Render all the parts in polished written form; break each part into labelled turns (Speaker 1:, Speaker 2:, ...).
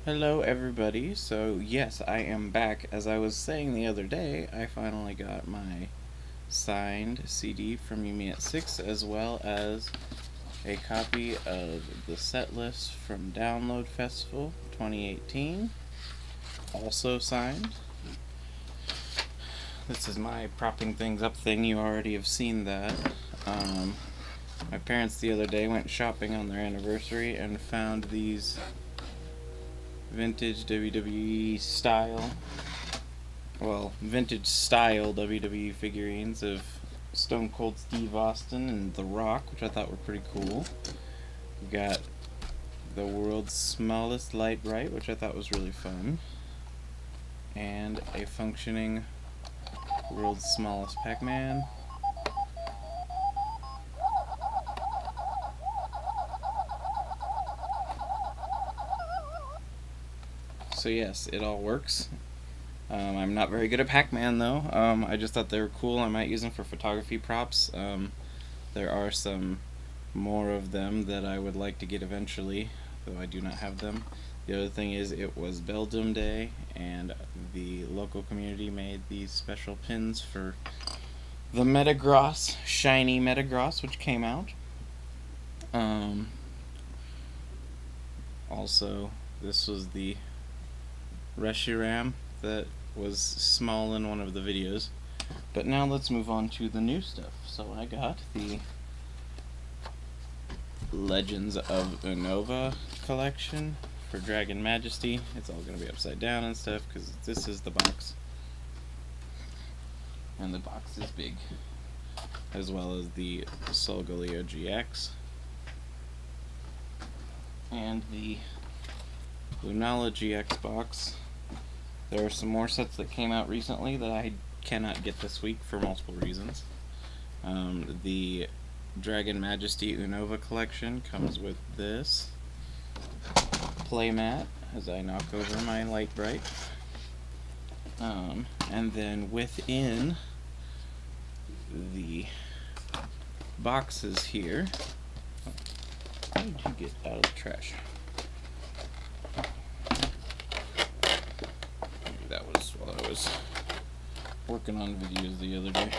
Speaker 1: Hello everybody, so yes, I am back. As I was saying the other day, I finally got my signed CD from Yumi at 6, as well as a copy of the set list from Download Festival 2018, also signed. This is my propping things up thing, you already have seen that. My parents the other day went shopping on their anniversary and found these vintage WWE style, vintage style WWE figurines of Stone Cold Steve Austin and The Rock, which I thought were pretty cool. We got the world's smallest light bright, which I thought was really fun, and a functioning world's smallest Pac-Man. So yes, it all works. I'm not very good at Pac-Man though. I just thought they were cool. I might use them for photography props. There are some more of them that I would like to get eventually, though I do not have them. The other thing is, it was Belgium Day, and the local community made these special pins for the Metagross, shiny Metagross, which came out. Also, this was the Reshiram that was small in one of the videos. But now let's move on to the new stuff. So I got the Legends of Unova collection for Dragon Majesty. It's all going to be upside down and stuff because this is the box. And the box is big. As well as the Solgaleo GX. And the Lunala GX box. There are some more sets that came out recently that I cannot get this week for multiple reasons. The Dragon Majesty Unova collection comes with this playmat as I knock over my light bright. And then within the boxes here, how did you get out of the trash? While I was working on videos the other day.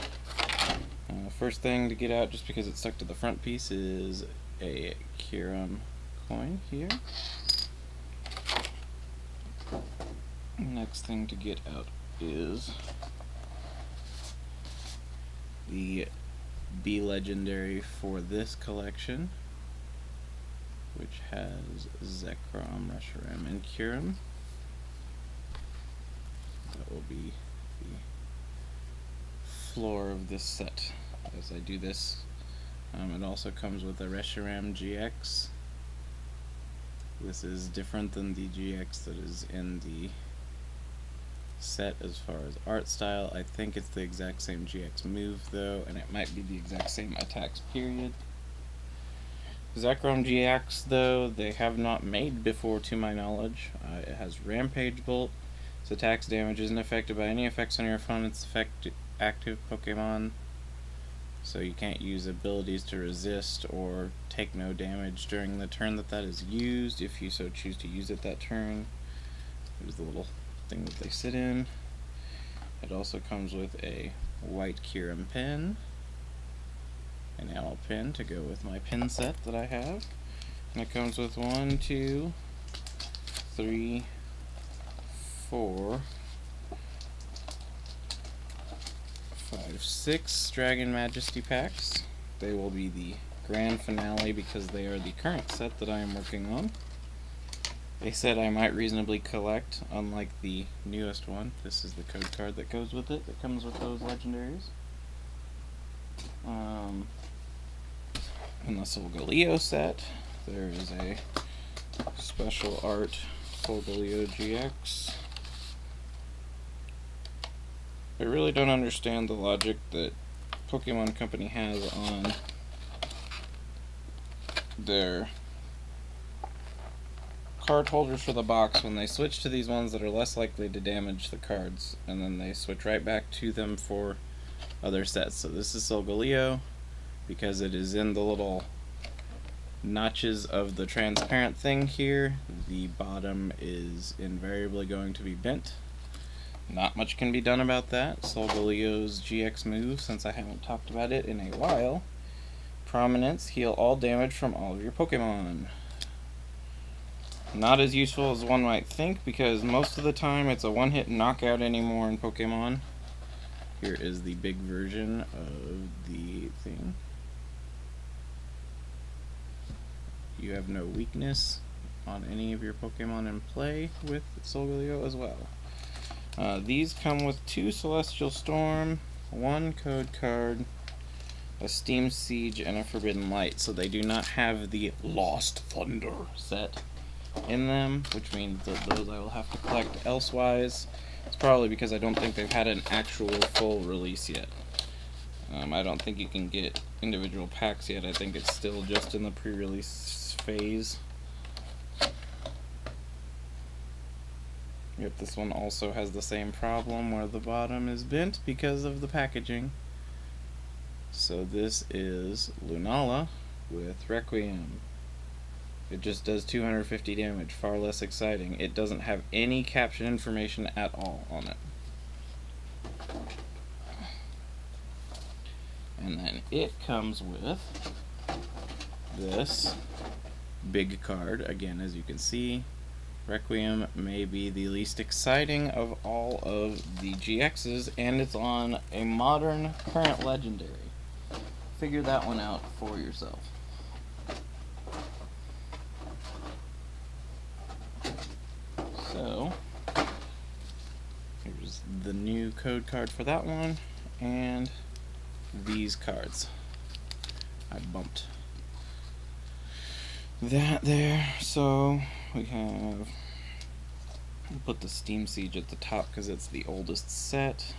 Speaker 1: First thing to get out, just because it's stuck to the front piece, is a Kyurem coin here. Next thing to get out is the B Legendary for this collection, which has Zekrom, Reshiram, and Kyurem. That will be the floor of this set as I do this. It also comes with a Reshiram GX. This is different than the GX that is in the set as far as art style. I think it's the exact same GX move though, and it might be the exact same attacks period. Zekrom GX though, they have not made before to my knowledge. It has Rampage Bolt. Its attacks damage isn't affected by any effects on your opponent's active Pokemon, so you can't use abilities to resist or take no damage during the turn that is used, if you so choose to use it that turn. Here's the little thing that they sit in. It also comes with a white Kyurem pin, an enamel pin to go with my pin set that I have, and it comes with 1, 2, 3, 4, 5, 6 Dragon Majesty packs. They will be the grand finale because they are the current set that I am working on. A set I might reasonably collect, unlike the newest one. This is the code card that goes with it, that comes with those legendaries. In the Solgaleo set, there is a special art Solgaleo GX. I really don't understand the logic that Pokemon Company has on their card holders for the box when they switch to these ones that are less likely to damage the cards, and then they switch right back to them for other sets. So this is Solgaleo because it is in the little notches of the transparent thing here, the bottom is invariably going to be bent. Not much can be done about that. Solgaleo's GX move, since I haven't talked about it in a while. Prominence, heal all damage from all of your Pokemon. Not as useful as one might think, because most of the time it's a one-hit knockout anymore in Pokemon. Here is the big version of the thing. You have no weakness on any of your Pokemon in play with Solgaleo as well. These come with 2 Celestial Storm, 1 Code Card, a Steam Siege, and a Forbidden Light, so they do not have the Lost Thunder set in them, which means that those I will have to collect elsewise. It's probably because I don't think they've had an actual full release yet. I don't think you can get individual packs yet. I think it's still just in the pre-release phase. Yep, this one also has the same problem where the bottom is bent because of the packaging. So this is Lunala with Requiem. It just does 250 damage, far less exciting. It doesn't have any caption information at all on it. And then it comes with this big card. Again, as you can see, Requiem may be the least exciting of all of the GXs, and it's on a modern current legendary. Figure that one out for yourself. So, here's the new code card for that one, and these cards. I bumped that there, so we have, we'll put the Steam Siege at the top because it's the oldest set.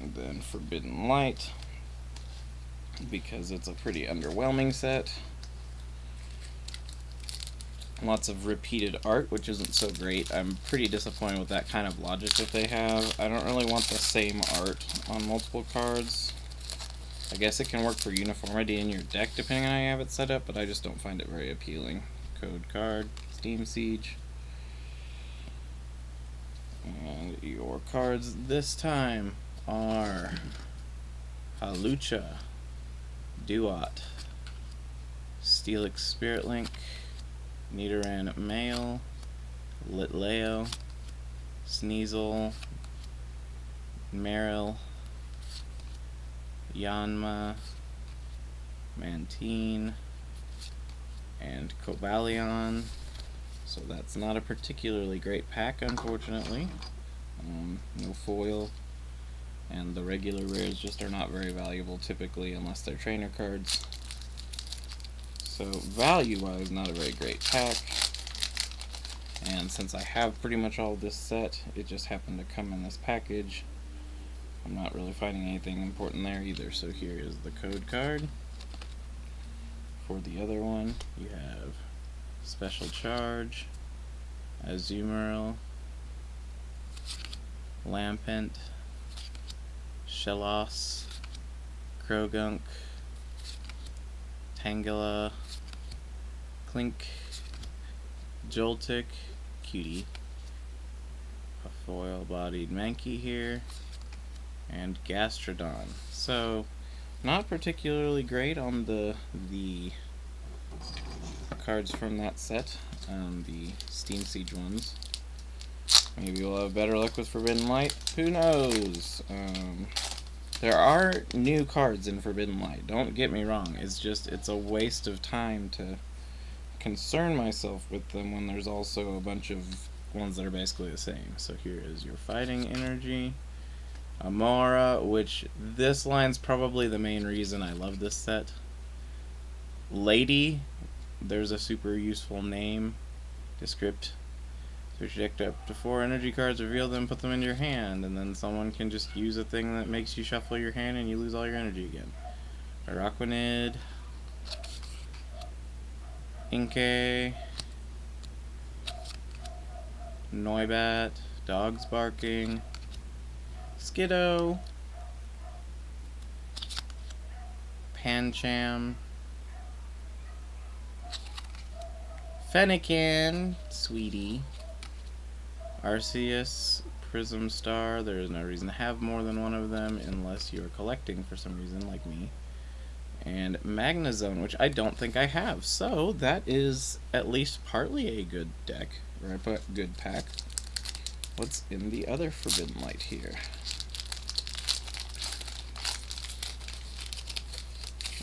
Speaker 1: And then Forbidden Light, because it's a pretty underwhelming set. Lots of repeated art, which isn't so great. I'm pretty disappointed with that kind of logic that they have. I don't really want the same art on multiple cards. I guess it can work for uniformity in your deck depending on how you have it set up, but I just don't find it very appealing. Code card, Steam Siege. And your cards this time are Halucha, Duat, Steelix Spirit Link, Nidoran Male, Litleo, Sneasel, Marill, Yanma, Mantine, and Cobalion. So that's not a particularly great pack, unfortunately. No foil, and the regular rares just are not very valuable typically unless they're trainer cards. So value-wise, not a very great pack. And since I have pretty much all this set, it just happened to come in this package. I'm not really finding anything important there either, so here is the code card. For the other one, you have Special Charge, Azumarill, Lampent, Shellos, Krogunk, Tangela, Clink, Joltik, Cutie, a foil-bodied Mankey here, and Gastrodon. So, not particularly great on the cards from that set, the Steam Siege ones. Maybe we'll have better luck with Forbidden Light. Who knows? There are new cards in Forbidden Light. Don't get me wrong. It's just, it's a waste of time to concern myself with them when there's also a bunch of ones that are basically the same. So here is your Fighting Energy. Amora, which this line's probably the main reason I love this set. Lady, there's a super useful name. Descript. Search your deck up to 4 energy cards, reveal them, put them into your hand, and then someone can just use a thing that makes you shuffle your hand and you lose all your energy again. Araquanid, Inkay, Noibat, Dogs Barking, Skiddo, Pancham, Fennekin, Sweetie, Arceus, Prism Star. There is no reason to have more than one of them unless you're collecting for some reason, like me. And Magnezone, which I don't think I have. So that is at least partly a good deck, or a good pack. What's in the other Forbidden Light here?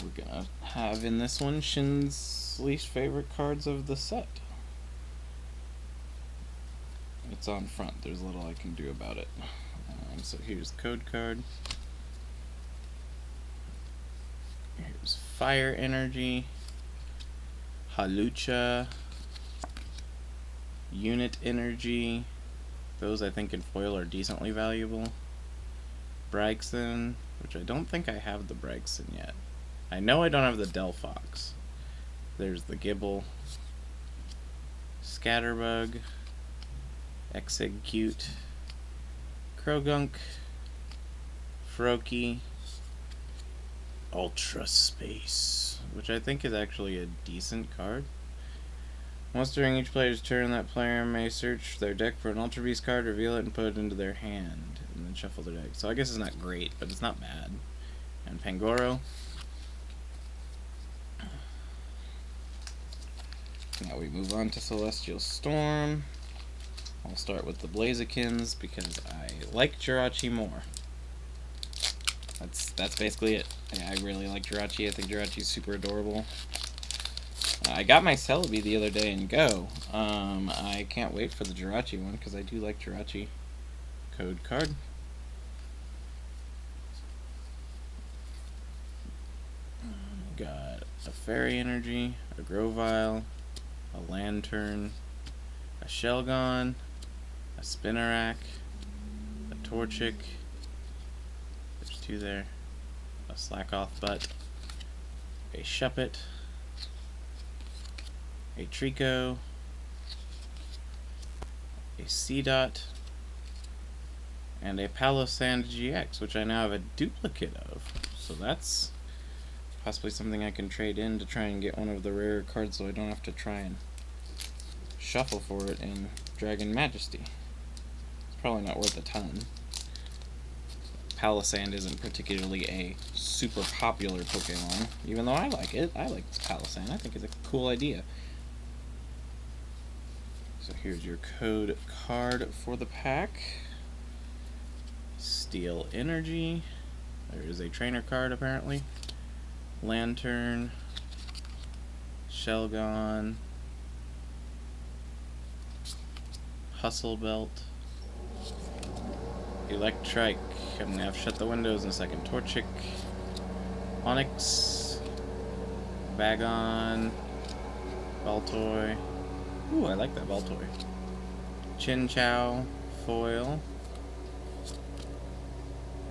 Speaker 1: We're gonna have in this one Shin's least favorite cards of the set. It's on front. There's little I can do about it. So here's code card. Here's Fire Energy, Halucha, Unit Energy. Those I think in foil are decently valuable. Braixen, which I don't think I have the Braixen yet. I know I don't have the Delphox. There's the Gibble, Scatterbug, Exegcute, Krogunk, Froakie, Ultra Space, which I think is actually a decent card. Once during each player's turn, that player may search their deck for an Ultra Beast card, reveal it, and put it into their hand, and then shuffle their deck. So I guess it's not great, but it's not bad. And Pangoro. Now we move on to Celestial Storm. I'll start with the Blazikins because I like Jirachi more. That's basically it. I really like Jirachi. I think Jirachi's super adorable. I got my Celebi the other day in Go. I can't wait for the Jirachi one because I do like Jirachi. Code card. Got a Fairy Energy, a Grovyle, a Lantern, a Shelgon, a Spinarak, a Torchic, there's two there, a Slackoth Butt, a Shuppet, a Trico, a Seedot, and a Palossand GX, which I now have a duplicate of. So that's possibly something I can trade in to try and get one of the rarer cards so I don't have to try and shuffle for it in Dragon Majesty. It's probably not worth a ton. Palossand isn't particularly a super popular Pokemon, even though I like it. I like Palossand. I think it's a cool idea. So here's your code card for the pack. Steel Energy. There is a trainer card apparently. Lantern. Shelgon. Hustle Belt. Electrike. I'm gonna have to shut the windows in a second. Torchic. Onix. Bagon. Baltoy. Ooh, I like that Baltoy. Chinchou. Foil.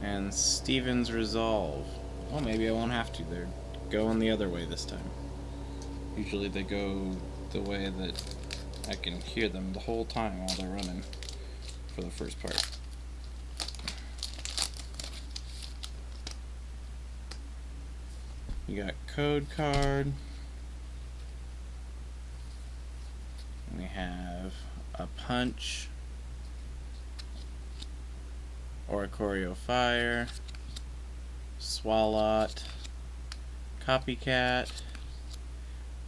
Speaker 1: And Steven's Resolve. Oh, maybe I won't have to. They're going the other way this time. Usually they go the way that I can hear them the whole time while they're running for the first part. You got code card. We have a Punch, Oricorio Fire, Swalot, Copycat,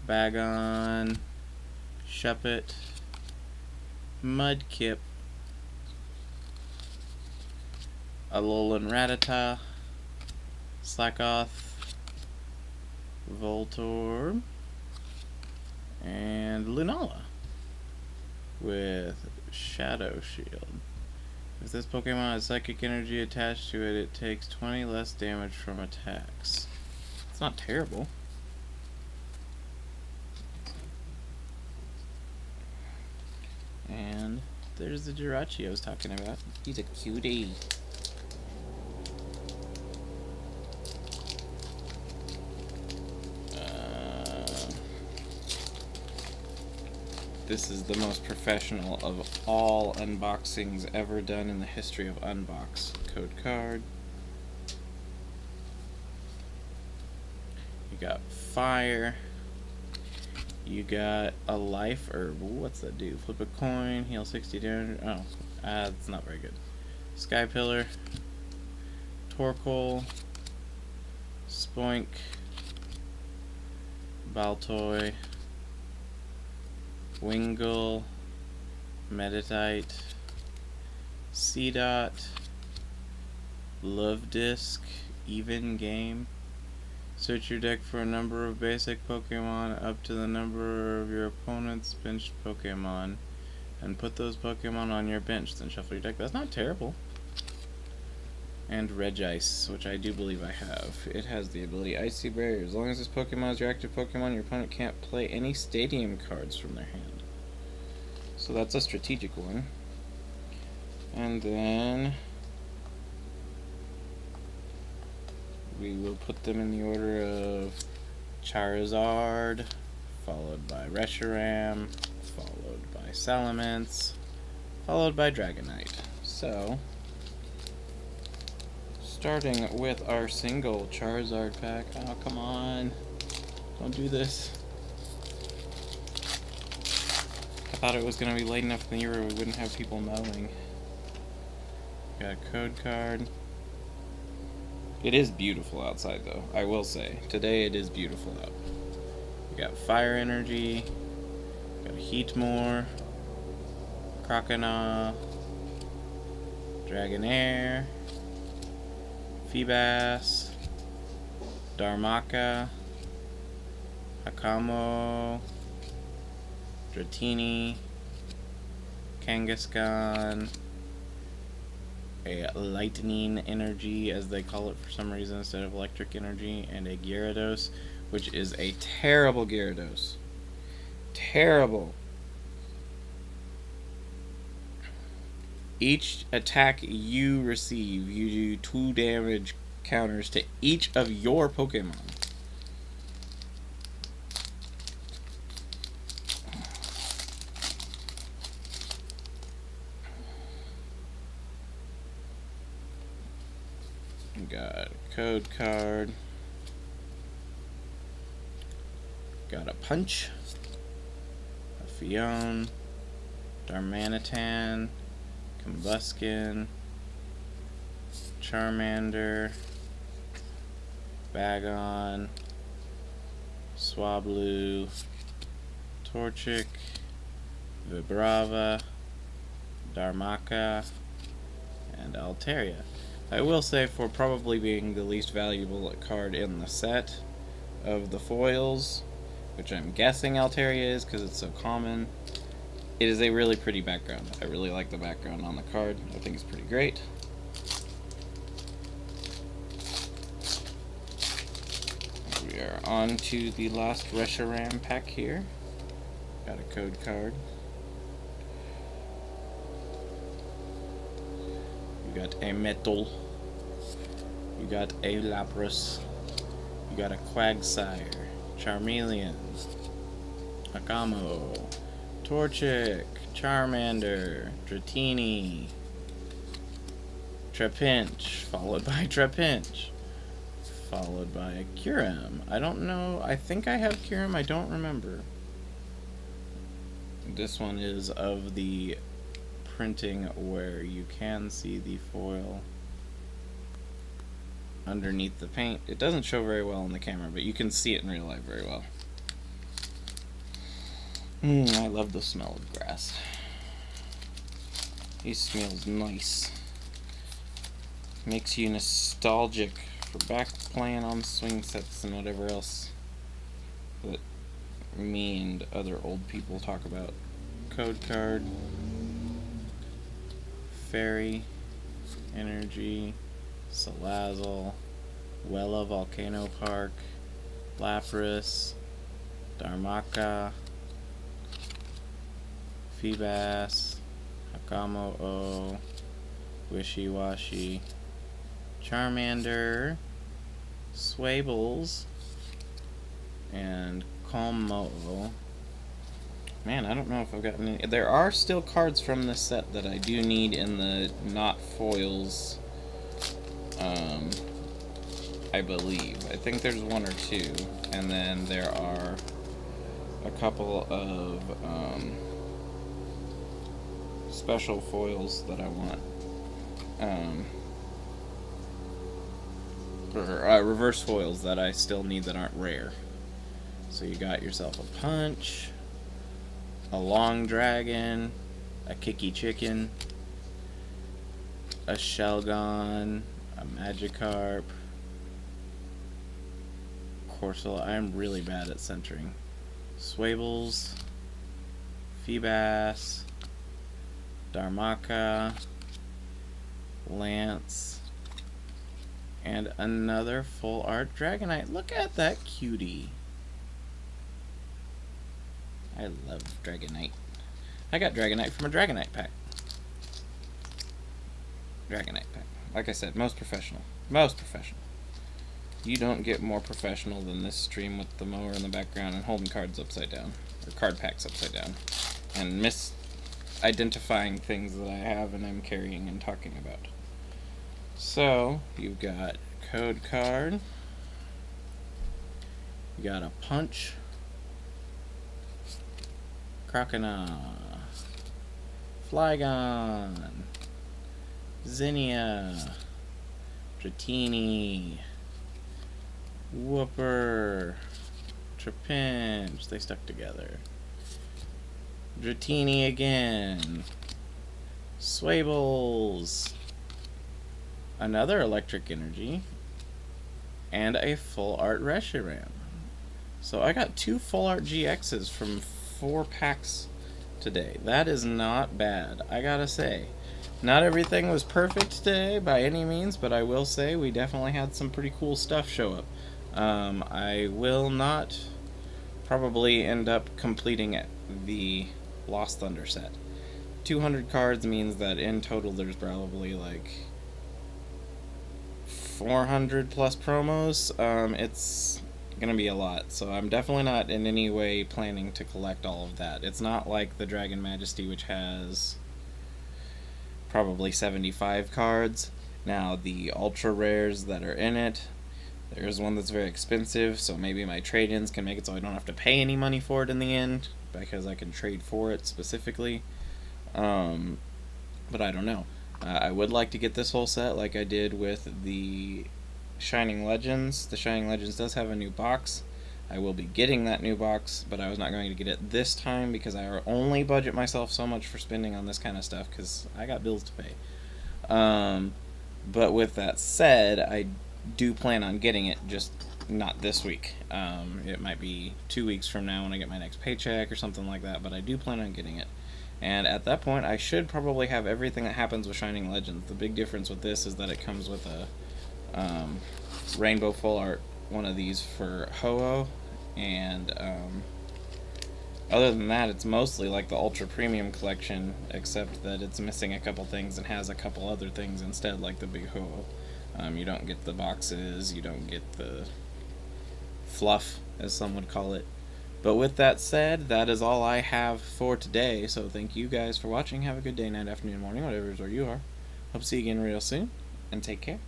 Speaker 1: Bagon, Shuppet, Mudkip, Alolan Rattata, Slackoth, Voltorb, and Lunala with Shadow Shield. If this Pokemon has Psychic Energy attached to it, it takes 20 less damage from attacks. It's not terrible. And there's the Jirachi I was talking about. He's a cutie. This is the most professional of all unboxings ever done in the history of Unbox. Code card. got fire. You got a life, or what's that do? Flip a coin, heal 60 damage. Oh, that's not very good. Sky Pillar, Torkoal, Spoink, Baltoy, Wingull, Meditite, Seedot, Love Disc, Even Game. Search your deck for a number of basic Pokemon up to the number of your opponent's benched Pokemon, and put those Pokemon on your bench, then shuffle your deck. That's not terrible. And Regice, which I do believe I have. It has the ability Icy Barrier. As long as this Pokemon is your active Pokemon, your opponent can't play any Stadium cards from their hand. So that's a strategic one. And then we will put them in the order of Charizard, followed by Reshiram, followed by Salamence, followed by Dragonite. So, starting with our single Charizard pack. Oh, come on. Don't do this. I thought it was going to be late enough in the year where we wouldn't have people mowing. Got a code card. It is beautiful outside, though, I will say. Today it is beautiful out. We got Fire Energy, got a Heatmore, Croconaw, Dragonair, Feebas, Darmaka, Hakamo, Dratini, Kangaskhan, a Lightning Energy, as they call it for some reason, instead of Electric Energy, and a Gyarados, which is a terrible Gyarados. Terrible. Each attack you receive, you do 2 damage counters to each of your Pokemon. Got a code card. Got a Punch, a Fion, Darmanitan, Combuskin, Charmander, Bagon, Swablu, Torchic, Vibrava, Darmaka, and Altaria. I will say, for probably being the least valuable card in the set of the foils, which I'm guessing Altaria is because it's so common, it is a really pretty background. I really like the background on the card. I think it's pretty great. We are on to the last Reshiram pack here. Got a code card. You got a Metal. You got a Lapras. You got a Quagsire, Charmeleon, Hakamo, Torchic, Charmander, Dratini, Trapinch, followed by Trapinch, followed by a Kyurem. I don't know. I think I have Kyurem. I don't remember. This one is of the printing where you can see the foil underneath the paint. It doesn't show very well on the camera, but you can see it in real life very well. I love the smell of grass. He smells nice. Makes you nostalgic for back playing on swing sets and whatever else that me and other old people talk about. Code card. Fairy Energy, Salazzle, Wella Volcano Park, Lapras, Darmaka, Feebas, Hakamo-O, Wishy-Washy, Charmander, Swables, and Calm-Mo-O. Man, I don't know if I've got any. There are still cards from this set that I do need in the not foils I believe. I think there's one or two, and then there are a couple of special foils that I want. Or reverse foils that I still need that aren't rare. So you got yourself a punch, a long dragon, a kicky chicken, a Shelgon, a Magikarp, Corsola. I'm really bad at centering. Swables, Feebas, Darmaka, Lance, and another full art Dragonite. Look at that cutie. I love Dragonite. I got Dragonite from a Dragonite pack. Dragonite pack. Like I said, most professional. Most professional. You don't get more professional than this stream with the mower in the background and holding cards upside down. Or card packs upside down. And misidentifying things that I have and I'm carrying and talking about. So, you've got code card. You got a punch. Croconaw. Flygon. Zinnia. Dratini. Whooper. Trapinch. They stuck together. Dratini again. Swables. Another electric energy. And a full art Reshiram. So I got 2 full art GXs from 4 packs today. That is not bad, I gotta say. Not everything was perfect today by any means, but I will say we definitely had some pretty cool stuff show up. I will not probably end up completing the Lost Thunder set. 200 cards means that in total there's probably like 400 plus promos. It's gonna be a lot, so I'm definitely not in any way planning to collect all of that. It's not like the Dragon Majesty, which has probably 75 cards. Now the ultra rares that are in it, there's one that's very expensive, so maybe my trade-ins can make it so I don't have to pay any money for it in the end, because I can trade for it specifically. But I don't know. I would like to get this whole set like I did with the Shining Legends. The Shining Legends does have a new box. I will be getting that new box, but I was not going to get it this time because I only budget myself so much for spending on this kind of stuff because I got bills to pay. But with that said, I do plan on getting it, just not this week. It might be 2 weeks from now when I get my next paycheck or something like that, but I do plan on getting it. And at that point, I should probably have everything that happens with Shining Legends. The big difference with this is that it comes with a Rainbow Full Art, one of these for Ho-Oh, and other than that, it's mostly like the Ultra Premium collection, except that it's missing a couple things and has a couple other things instead, like the big Ho-Oh. You don't get the boxes, you don't get the fluff, as some would call it. But with that said, that is all I have for today, so thank you guys for watching. Have a good day, night, afternoon, morning, whatever is where you are. Hope to see you again real soon, and take care.